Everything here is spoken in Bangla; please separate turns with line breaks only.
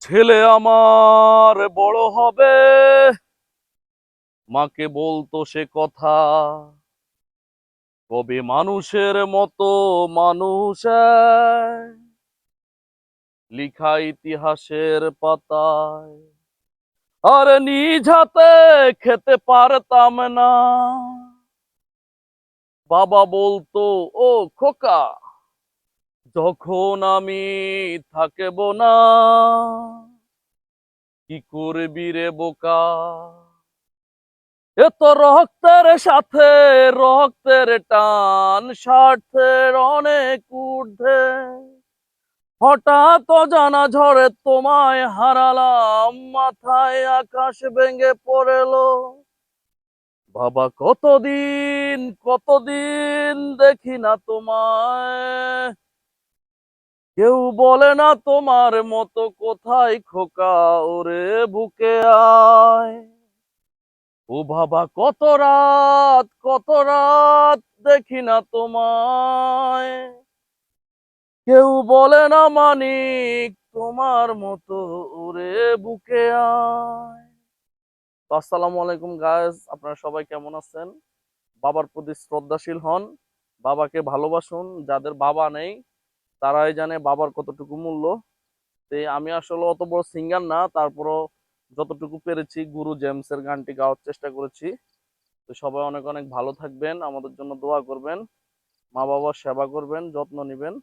ছেলে আমার বড় হবে, মাকে বলতো সে কথা, কবে মানুষের মতো মানুষ লিখা ইতিহাসের পাতায়। আর নিজ হাতে খেতে পারতাম না, বাবা বলতো ও খোকা, যখন আমি থাকব না, কি করবি রে বোকা। এ তো রক্তের সাথে রক্তের টান, স্বার্থের অনেক ঊর্ধ্বে, হঠাৎ জানা ঝড়ে তোমায় হারালাম, মাথায় আকাশ ভেঙে পড়েলো। বাবা কতদিন কতদিন দেখি না তোমায়, কেউ বলে না তোমার মতো কোথায় খোকা, ওরে বুকে আয়। ও বাবা কত রাত দেখি না তোমায়, কেউ বলে না মানিক তোমার মতো, ওরে বুকে আয়। তো আসসালামু আলাইকুম গাইস, আপনারা সবাই কেমন আছেন? বাবার প্রতি শ্রদ্ধাশীল হন, বাবাকে ভালোবাসুন। যাদের বাবা নেই তারাই জানে বাবার কতটুকু মূল্য। আমি আসলে অত বড় সিঙ্গার না, তারপরও যতটুকু পেরেছি গুরু জেমসের গানটি গাওয়ার চেষ্টা করেছি। তো সবাই অনেক অনেক ভালো থাকবেন, আমাদের জন্য দোয়া করবেন, মা বাবার সেবা করবেন, যত্ন নিবেন।